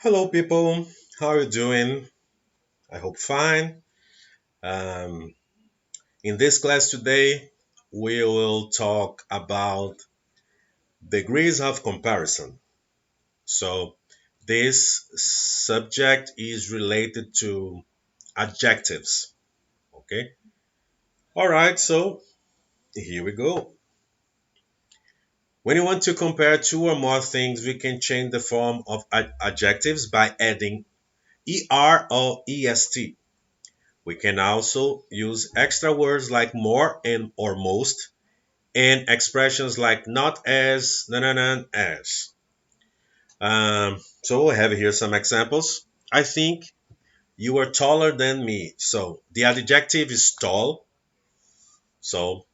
Hello, people. How are you doing? I hope fine. Um, in this class today, we will talk about degrees of comparison. So, this subject is related to adjectives. Okay. All right. So, here we go. When you want to compare two or more things, we can change the form of adjectives by adding er or est. We can also use extra words like more and or most and expressions like not as, as. So I have here some examples. I think you are taller than me. So the adjective is tall. So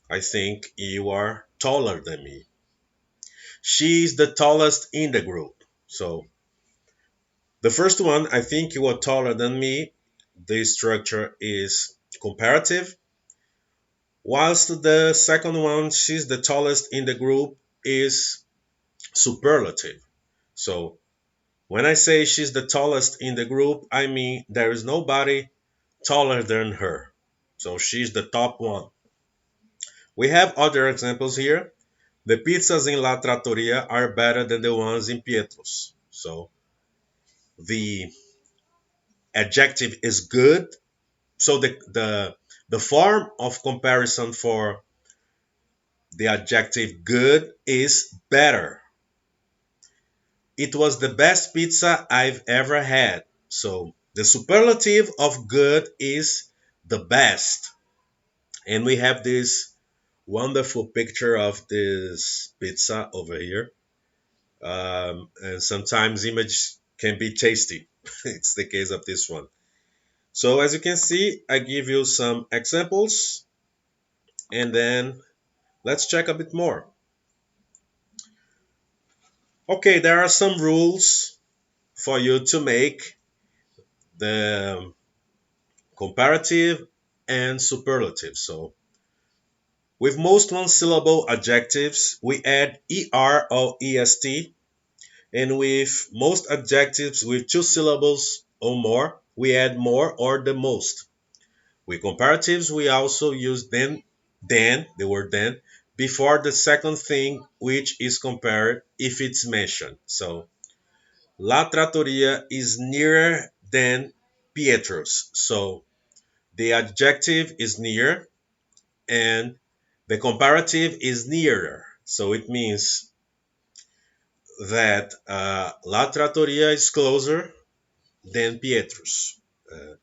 I think you are taller than me. She's the tallest in the group. So the first one, I think you are taller than me. The structure is comparative. Whilst the second one, she's the tallest in the group, is superlative. So when I say she's the tallest in the group, I mean there is nobody taller than her. So she's the top one. We have other examples here. The pizzas in La Trattoria are better than the ones in Pietro's. So the adjective is good. So the form of comparison for the adjective good is better. It was the best pizza I've ever had. So the superlative of good is the best. And we have this wonderful picture of this pizza over here. And sometimes image can be tasty. It's the case of this one. So as you can see, I give you some examples and then let's check a bit more. Okay, there are some rules for you to make the comparative and superlative. So with most one syllable adjectives, we add er or est, and with most adjectives with two syllables or more, we add more or the most. With comparatives, we also use the word then, before the second thing which is compared if it's mentioned. So La Trattoria is nearer than Pietro's. So the adjective is near and the comparative is nearer. So it means that La Trattoria is closer than Pietro's. Uh,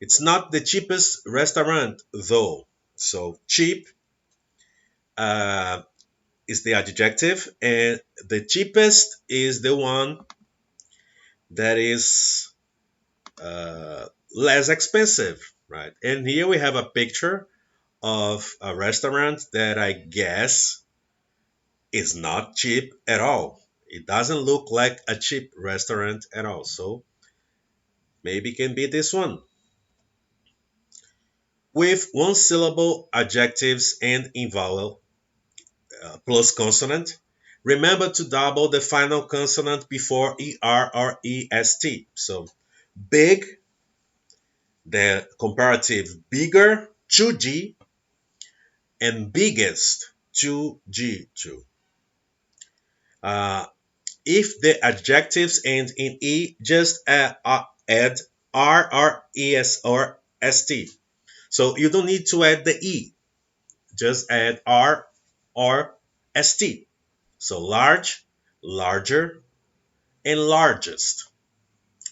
it's not the cheapest restaurant though. So cheap uh, is the adjective, and the cheapest is the one that is less expensive, right? And here we have a picture of a restaurant that I guess is not cheap at all. It doesn't look like a cheap restaurant at all. So maybe it can be this one. With one syllable adjectives and in vowel plus consonant, remember to double the final consonant before er or est. So big, the comparative bigger, 2G, and biggest, 2G2. Uh, if the adjectives end in e, just add r or es or st. So you don't need to add the e, just add r or st. So large, larger, and largest.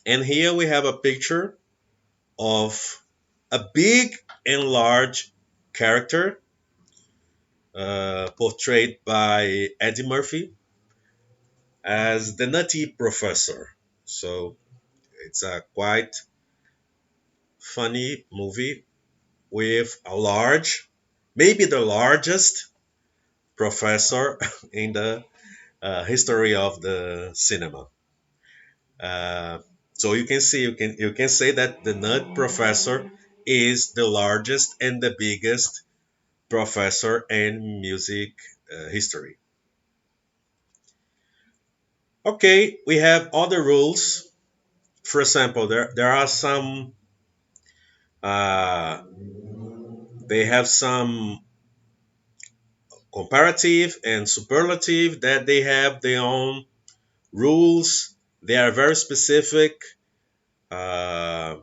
And here we have a picture of a big and large character portrayed by Eddie Murphy as the Nutty Professor. So it's a quite funny movie with a large, maybe the largest professor in the history of the cinema. Uh, so you can say that the Nut Professor is the largest and the biggest professor in music history. Okay, we have other rules. For example, there are some uh, they have some comparative and superlative that they have their own rules. They are very specific. Uh,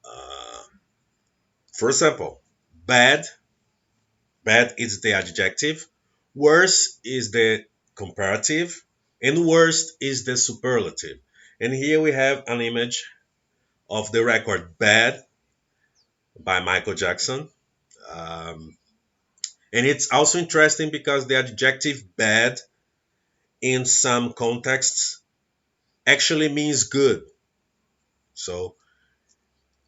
uh, for example, bad, bad is the adjective, worse is the comparative, and worst is the superlative. And here we have an image of the record Bad by Michael Jackson. Um, and it's also interesting because the adjective bad in some contexts actually means good. So,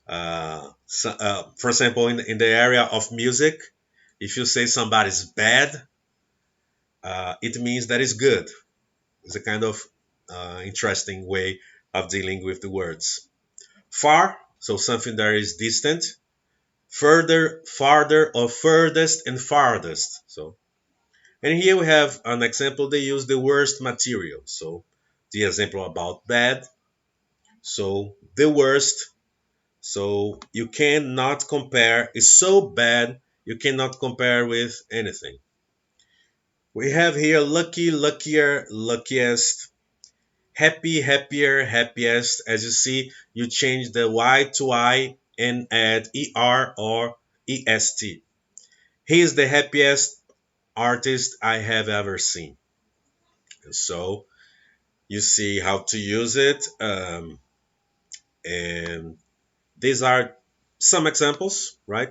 for example, in the area of music, if you say somebody's bad, it means that it's good. It's a kind of interesting way of dealing with the words. Far, so something that is distant. Further, farther, or furthest and farthest. So, and here we have an example. They use the worst material. So, the example about bad. So, the worst. So, you cannot compare. It's so bad you cannot compare with anything. We have here lucky, luckier, luckiest, happy, happier, happiest. As you see, you change the Y to I and add ER or EST. He is the happiest artist I have ever seen. So you see how to use it. And these are some examples, right?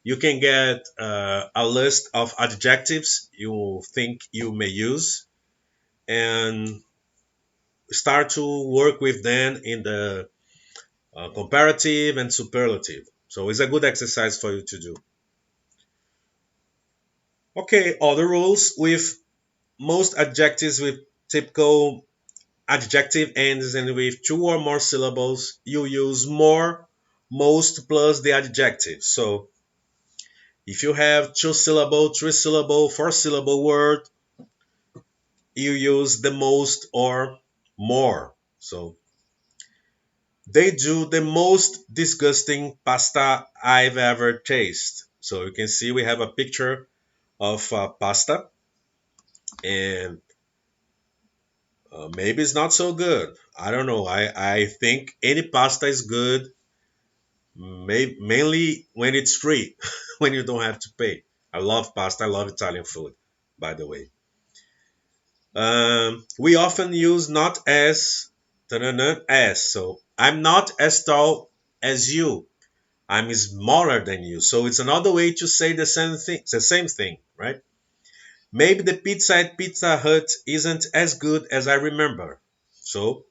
You can get a list of adjectives you think you may use and start to work with them in the comparative and superlative. So it's a good exercise for you to do. Okay, other rules with most adjectives with typical adjective ends and with two or more syllables, you use more, most plus the adjective. So if you have two syllable, three syllable, four syllable word, you use the most or more. So they do the most disgusting pasta I've ever tasted. So you can see we have a picture of pasta and maybe it's not so good. I don't know. I think any pasta is good mainly when it's free, when you don't have to pay. I love pasta. I love Italian food, by the way. We often use not as, as. So I'm not as tall as you. I'm smaller than you. So it's another way to say the same thing. It's the same thing, right? Maybe the pizza at Pizza Hut isn't as good as I remember. So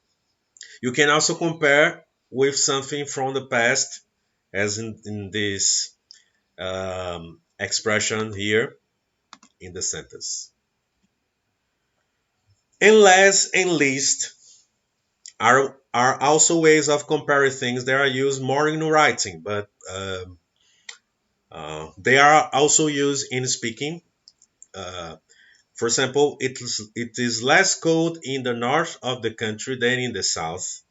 you can also compare with something from the past, as in this expression here in the sentence. And last and least are also ways of comparing things that are used more in writing, but they are also used in speaking. Uh, for example, it is less cold in the north of the country than in the south.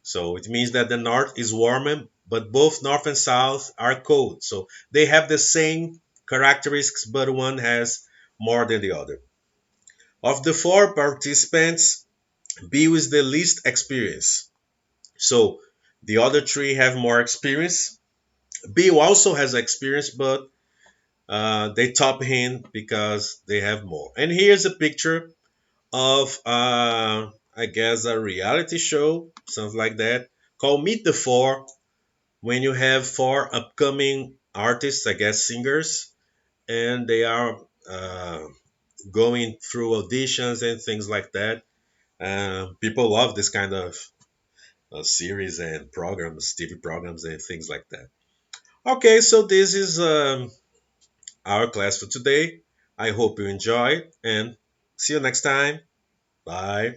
So it means that the north is warmer, but both north and south are cold. So they have the same characteristics, but one has more than the other. Of the four participants, Bill is the least experienced. So the other three have more experience. Bill also has experience, but they top him because they have more. And here's a picture of, I guess, a reality show, something like that, called Meet the Four, when you have four upcoming artists, I guess singers, and they are going through auditions and things like that. People love this kind of series and programs, TV programs, and things like that. Okay, so this is our class for today. I hope you enjoy and see you next time. Bye.